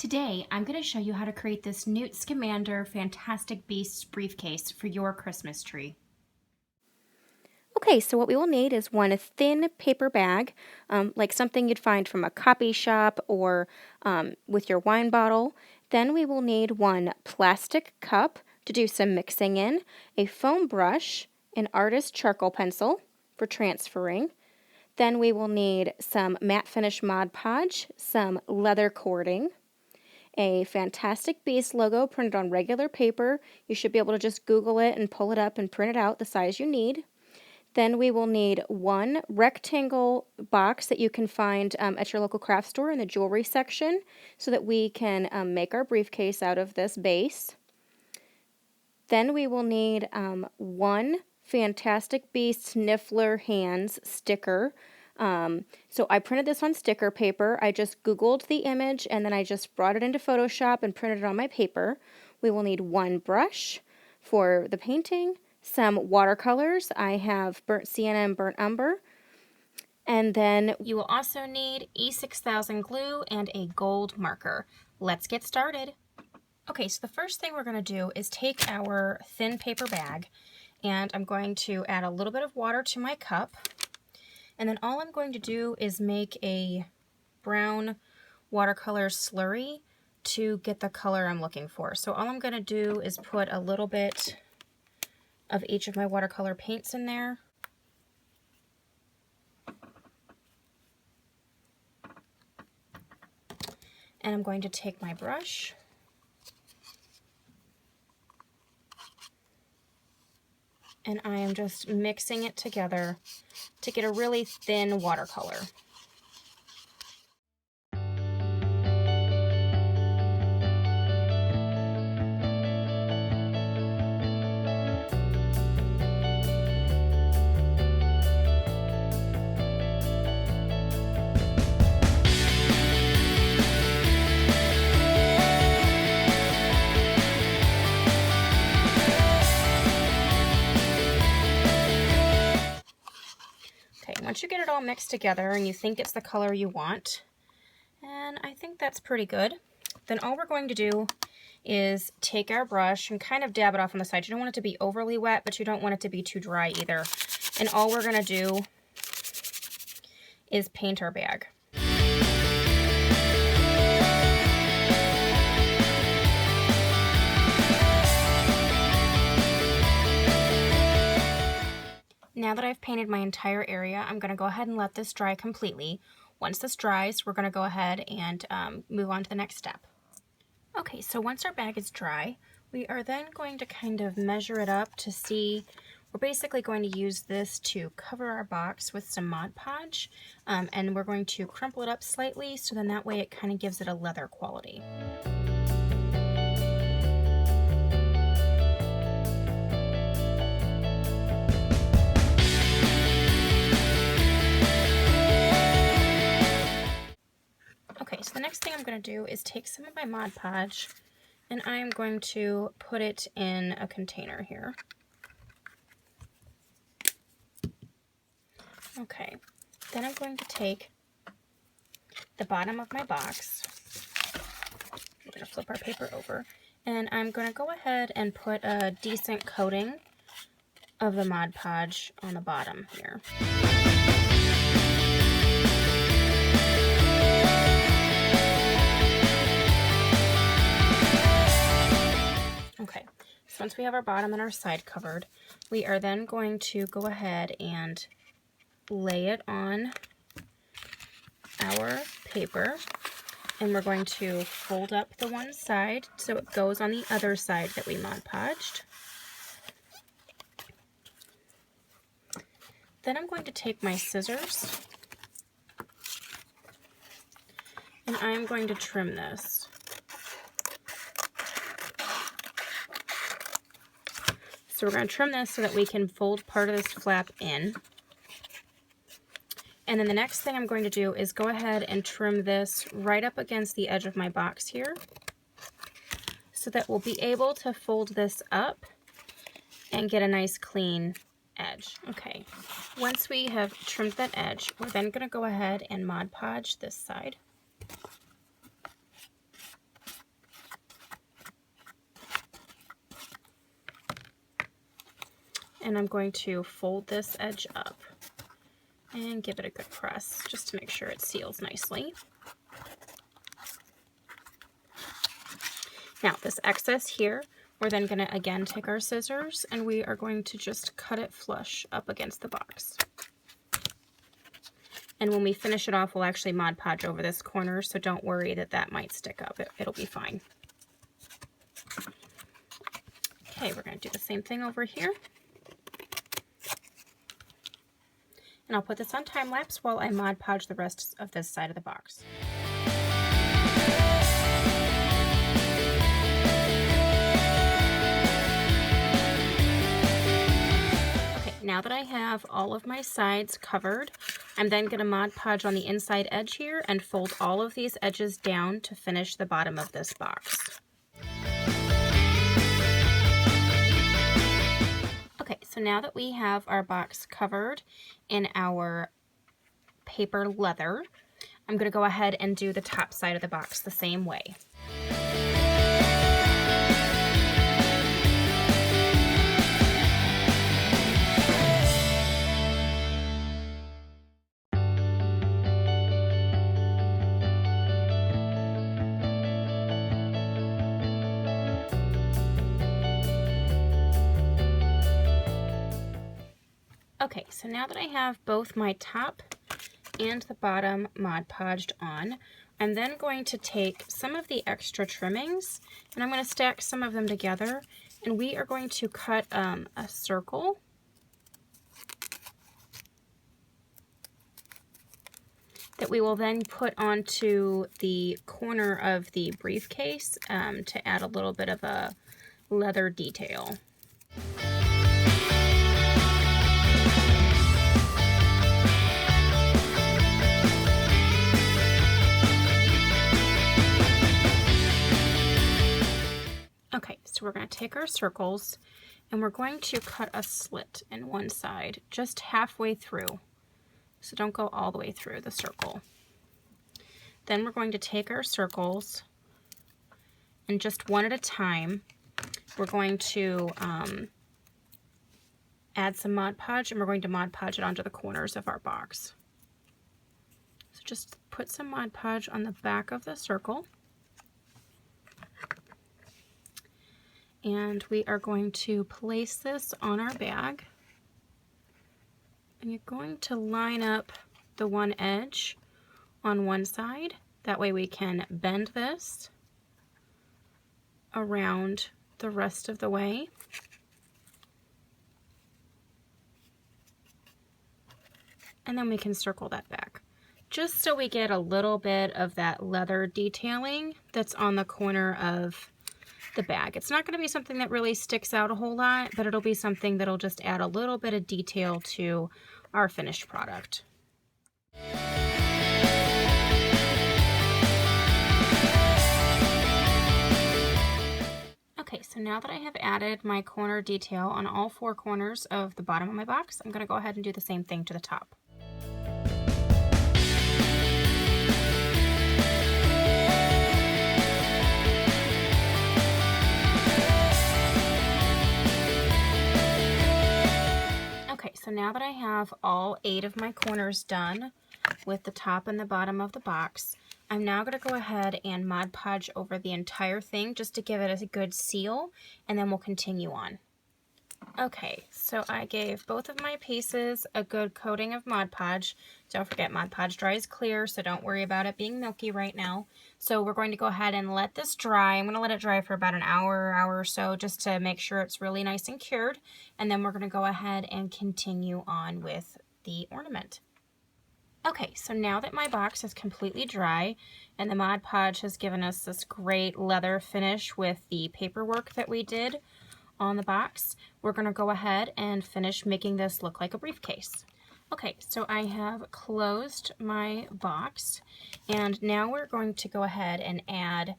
Today, I'm going to show you how to create this Newt Scamander Fantastic Beasts Briefcase for your Christmas tree. Okay, so what we will need is one thin paper bag, like something you'd find from a copy shop or with your wine bottle. Then we will need one plastic cup to do some mixing in, a foam brush, an artist charcoal pencil for transferring. Then we will need some matte finish Mod Podge, some leather cording, a Fantastic Beasts logo printed on regular paper. You should be able to just Google it and pull it up and print it out the size you need. Then we will need one rectangle box that you can find at your local craft store in the jewelry section so that we can make our briefcase out of this base. Then we will need one Fantastic Beasts Niffler hands sticker. So I printed this on sticker paper. I just Googled the image and then I just brought it into Photoshop and printed it on my paper. We will need one brush for the painting, some watercolors. I have burnt sienna and burnt umber. And then You will also need E6000 glue and a gold marker. Let's get started. Okay, so the first thing we're going to do is take our thin paper bag and I'm going to add a little bit of water to my cup. And then all I'm going to do is make a brown watercolor slurry to get the color I'm looking for. So all I'm going to do is put a little bit of each of my watercolor paints in there. And I'm going to take my brush and I am just mixing it together to get a really thin watercolor. Once you get it all mixed together and you think it's the color you want, and I think that's pretty good, then all we're going to do is take our brush and kind of dab it off on the side. You don't want it to be overly wet, but you don't want it to be too dry either. And all we're going to do is paint our bag. Now that I've painted my entire area, I'm going to go ahead and let this dry completely. Once this dries, we're going to go ahead and move on to the next step. Okay, so once our bag is dry, we are then going to kind of measure it up to see. We're basically going to use this to cover our box with some Mod Podge, and we're going to crumple it up slightly so then that way it kind of gives it a leather quality. So the next thing I'm going to do is take some of my Mod Podge and I'm going to put it in a container here. Okay, then I'm going to take the bottom of my box, we're going to flip our paper over, and I'm going to go ahead and put a decent coating of the Mod Podge on the bottom here. Okay, so once we have our bottom and our side covered, we are then going to go ahead and lay it on our paper, and we're going to fold up the one side so it goes on the other side that we Mod Podged. Then I'm going to take my scissors and I'm going to trim this. So we're going to trim this so that we can fold part of this flap in. And then the next thing I'm going to do is go ahead and trim this right up against the edge of my box here so that we'll be able to fold this up and get a nice clean edge. Okay, once we have trimmed that edge, we're then going to go ahead and Mod Podge this side. And I'm going to fold this edge up and give it a good press just to make sure it seals nicely. Now this excess here, we're then going to again take our scissors and we are going to just cut it flush up against the box. And when we finish it off, we'll actually Mod Podge over this corner, so don't worry that that might stick up. It'll be fine. Okay, we're going to do the same thing over here. And I'll put this on time lapse while I Mod Podge the rest of this side of the box. Now that I have all of my sides covered, I'm then going to Mod Podge on the inside edge here and fold all of these edges down to finish the bottom of this box. Okay, so now that we have our box covered in our paper leather, I'm going to go ahead and do the top side of the box the same way. Okay, so now that I have both my top and the bottom Mod Podged on, I'm then going to take some of the extra trimmings and I'm going to stack some of them together, and we are going to cut a circle that we will then put onto the corner of the briefcase to add a little bit of a leather detail. Okay, so we're going to take our circles and we're going to cut a slit in one side, just halfway through. So don't go all the way through the circle. Then we're going to take our circles and just one at a time, we're going to add some Mod Podge, and we're going to Mod Podge it onto the corners of our box. So just put some Mod Podge on the back of the circle. And we are going to place this on our bag. And you're going to line up the one edge on one side. That way we can bend this around the rest of the way. And then we can circle that back, just so we get a little bit of that leather detailing that's on the corner of the bag. It's not going to be something that really sticks out a whole lot, but it'll be something that'll just add a little bit of detail to our finished product. Okay, so now that I have added my corner detail on all four corners of the bottom of my box, I'm going to go ahead and do the same thing to the top. Okay, so now that I have all 8 of my corners done with the top and the bottom of the box, I'm now going to go ahead and Mod Podge over the entire thing just to give it a good seal, and then we'll continue on. Okay, so I gave both of my pieces a good coating of Mod Podge. Don't forget, Mod Podge dries clear, so don't worry about it being milky right now. So we're going to go ahead and let this dry. I'm going to let it dry for about an hour or so just to make sure it's really nice and cured. And then we're going to go ahead and continue on with the ornament. Okay, so now that my box is completely dry and the Mod Podge has given us this great leather finish with the paperwork that we did on the box, we're going to go ahead and finish making this look like a briefcase. Okay, so I have closed my box, and now we're going to go ahead and add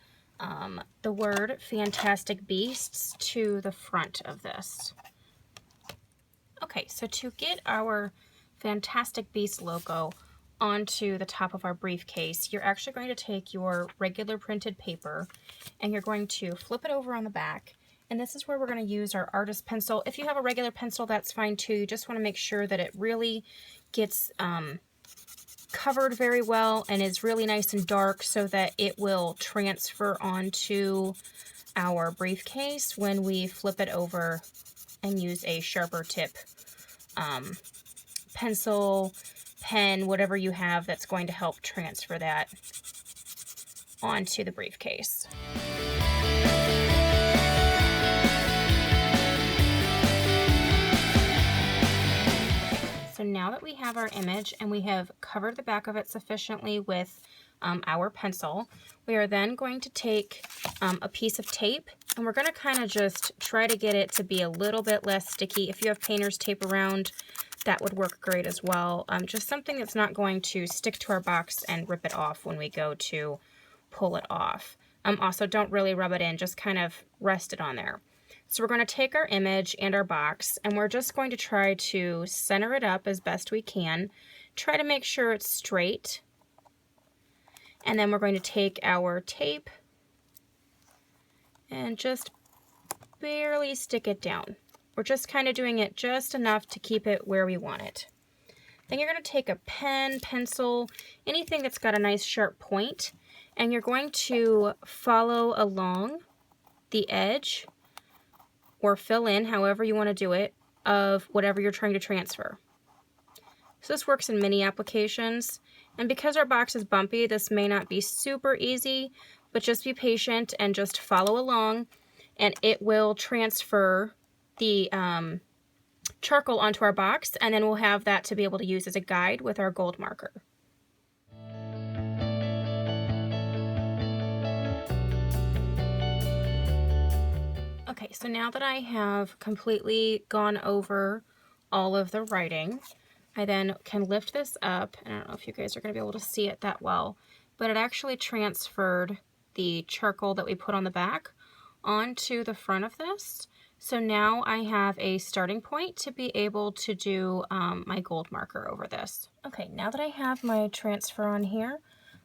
the word Fantastic Beasts to the front of this. Okay, so to get our Fantastic Beasts logo onto the top of our briefcase, you're actually going to take your regular printed paper and you're going to flip it over on the back, And this is where we're going to use our artist pencil. If you have a regular pencil, that's fine too. You just want to make sure that it really gets covered very well and is really nice and dark so that it will transfer onto our briefcase when we flip it over and use a sharper tip pencil, pen, whatever you have that's going to help transfer that onto the briefcase. So now that we have our image and we have covered the back of it sufficiently with our pencil, we are then going to take a piece of tape and we're going to kind of just try to get it to be a little bit less sticky. If you have painter's tape around, that would work great as well. Just something that's not going to stick to our box and rip it off when we go to pull it off. Also, don't really rub it in, just kind of rest it on there. So we're going to take our image and our box and we're just going to try to center it up as best we can. Try to make sure it's straight. And then we're going to take our tape and just barely stick it down. We're just kind of doing it just enough to keep it where we want it. Then you're going to take a pen, pencil, anything that's got a nice sharp point, and you're going to follow along the edge or fill in, however you want to do it, of whatever you're trying to transfer. So this works in many applications, and because our box is bumpy, this may not be super easy, but just be patient and just follow along, and it will transfer the charcoal onto our box, and then we'll have that to be able to use as a guide with our gold marker. Okay, so now that I have completely gone over all of the writing, I then can lift this up, and I don't know if you guys are going to be able to see it that well, but it actually transferred the charcoal that we put on the back onto the front of this. So now I have a starting point to be able to do my gold marker over this. Okay, now that I have my transfer on here,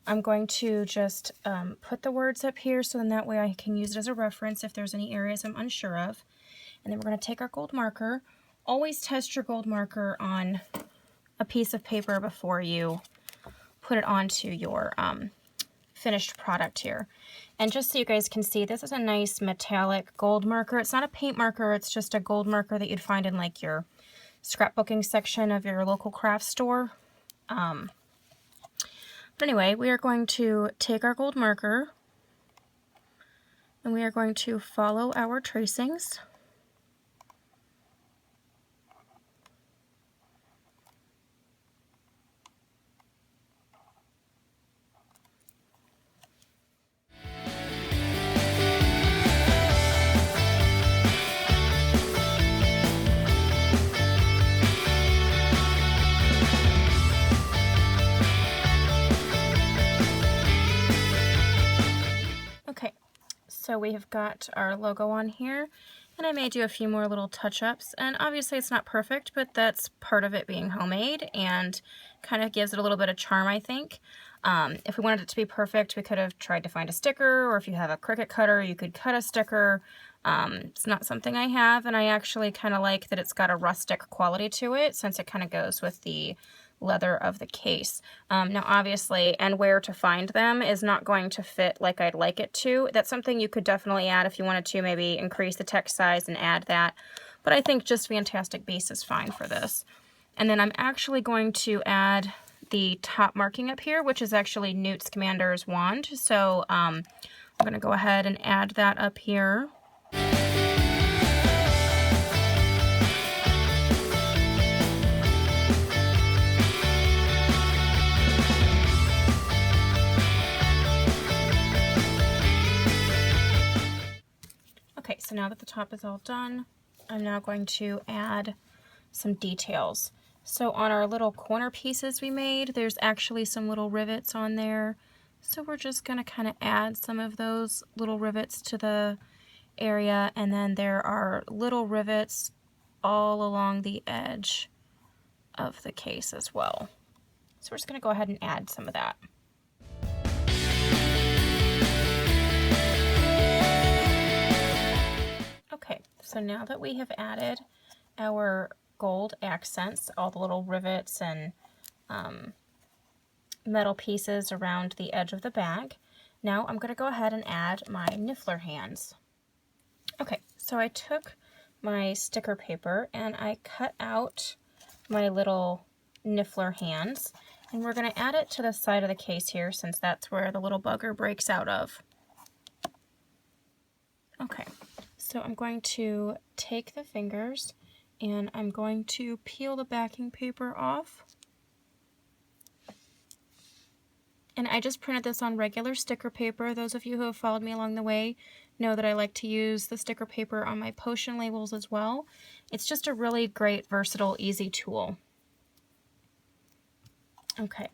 I'm going to just put the words up here so then that way I can use it as a reference if there's any areas I'm unsure of. And then we're going to take our gold marker. Always test your gold marker on a piece of paper before you put it onto your finished product here. And just so you guys can see, this is a nice metallic gold marker. It's not a paint marker, it's just a gold marker that you'd find in like your scrapbooking section of your local craft store. But anyway, we are going to take our gold marker and we are going to follow our tracings. So we have got our logo on here, and I may do a few more little touch-ups, and obviously it's not perfect, but that's part of it being homemade and kind of gives it a little bit of charm, I think. If we wanted it to be perfect, we could have tried to find a sticker, or if you have a Cricut cutter, you could cut a sticker. It's not something I have, and I actually kind of like that it's got a rustic quality to it, since it kind of goes with the leather of the case. Now obviously, and where to find them is not going to fit like I'd like it to. That's something you could definitely add if you wanted to, maybe increase the text size and add that. But I think just Fantastic Beasts is fine for this. And then I'm actually going to add the top marking up here, which is actually Newt Scamander's wand. So I'm going to go ahead and add that up here. Okay, so now that the top is all done, I'm now going to add some details. So on our little corner pieces we made, there's actually some little rivets on there. So we're just going to kind of add some of those little rivets to the area, and then there are little rivets all along the edge of the case as well. So we're just going to go ahead and add some of that. Okay, so now that we have added our gold accents, all the little rivets and metal pieces around the edge of the bag, now I'm going to go ahead and add my Niffler hands. Okay, so I took my sticker paper and I cut out my little Niffler hands, and we're going to add it to the side of the case here since that's where the little bugger breaks out of. Okay, so I'm going to take the fingers and I'm going to peel the backing paper off. And I just printed this on regular sticker paper. Those of you who have followed me along the way know that I like to use the sticker paper on my potion labels as well. It's just a really great, versatile, easy tool. Okay,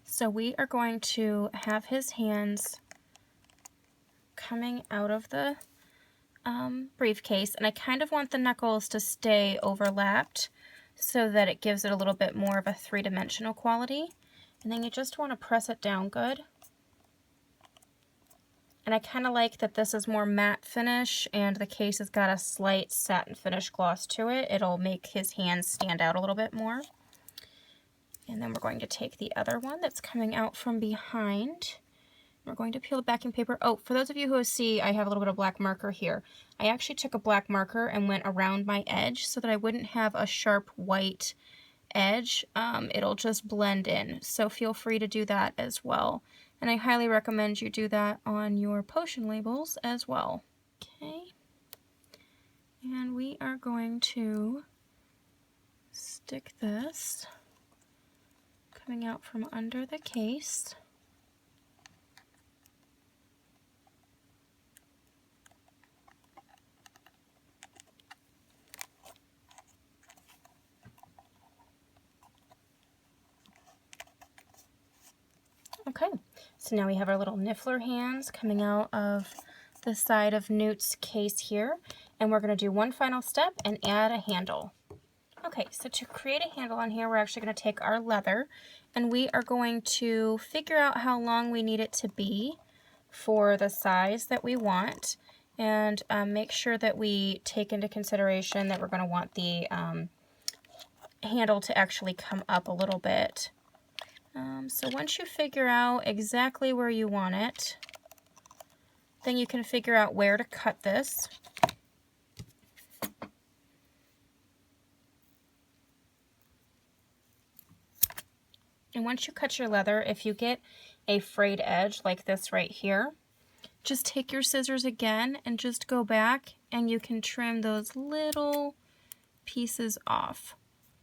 so we are going to have his hands coming out of the briefcase, and I kind of want the knuckles to stay overlapped so that it gives it a little bit more of a three-dimensional quality. And then you just want to press it down good. And I kind of like that this is more matte finish and the case has got a slight satin finish gloss to it. It'll make his hands stand out a little bit more. And then we're going to take the other one that's coming out from behind. We're going to peel the backing paper. Oh, for those of you who see, I have a little bit of black marker here. I actually took a black marker and went around my edge so that I wouldn't have a sharp white edge. It'll just blend in. So feel free to do that as well. And I highly recommend you do that on your potion labels as well. Okay. And we are going to stick this coming out from under the case. Okay, so now we have our little Niffler hands coming out of the side of Newt's case here, and we're going to do one final step and add a handle. Okay, so to create a handle on here, we're actually going to take our leather, and we are going to figure out how long we need it to be for the size that we want, and make sure that we take into consideration that we're going to want the handle to actually come up a little bit. So once you figure out exactly where you want it, then you can figure out where to cut this. And once you cut your leather, if you get a frayed edge like this right here, just take your scissors again and just go back and you can trim those little pieces off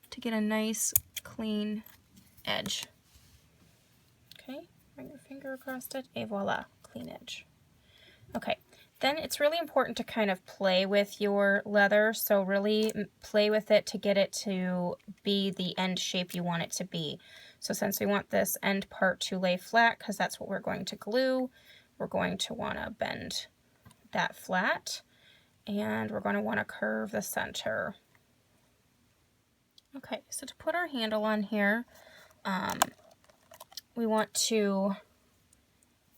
to get a nice clean edge. Okay, run your finger across it, et voila, clean edge. Okay, then it's really important to kind of play with your leather, so really play with it to get it to be the end shape you want it to be. So since we want this end part to lay flat, because that's what we're going to glue, we're going to want to bend that flat, and we're going to want to curve the center. Okay, so to put our handle on here, we want to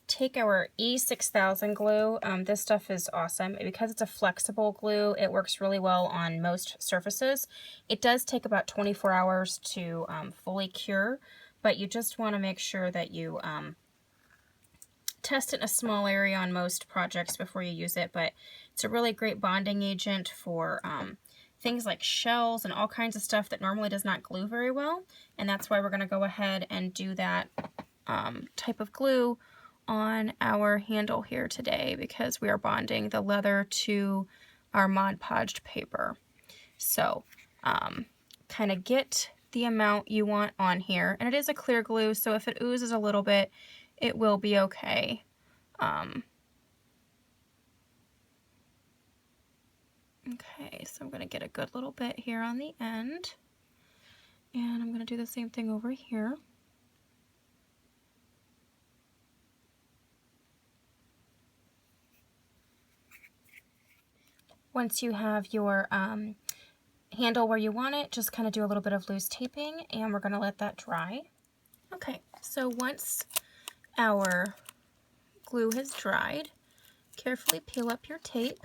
take our E6000 glue. This stuff is awesome. Because it's a flexible glue, it works really well on most surfaces. It does take about 24 hours to fully cure, but you just want to make sure that you test it in a small area on most projects before you use it, but it's a really great bonding agent for things like shells and all kinds of stuff that normally does not glue very well, and that's why we're going to go ahead and do that type of glue on our handle here today, because we are bonding the leather to our Mod Podged paper. So kind of get the amount you want on here, and it is a clear glue, so if it oozes a little bit, it will be okay. Okay, so I'm going to get a good little bit here on the end, and I'm going to do the same thing over here. Once you have your handle where you want it, just kind of do a little bit of loose taping, and we're going to let that dry. Okay, so once our glue has dried, carefully peel up your tape.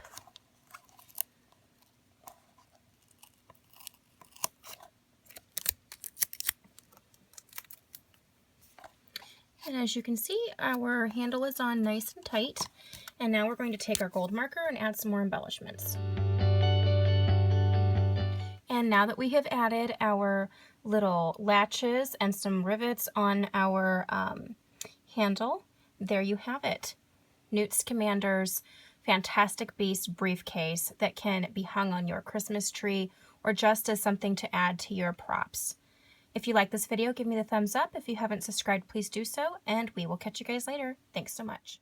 And as you can see, our handle is on nice and tight. And now we're going to take our gold marker and add some more embellishments. And now that we have added our little latches and some rivets on our handle, there you have it. Newt Scamander's Fantastic Beasts Briefcase that can be hung on your Christmas tree or just as something to add to your props. If you like this video, give me the thumbs up. If you haven't subscribed, please do so, and we will catch you guys later. Thanks so much.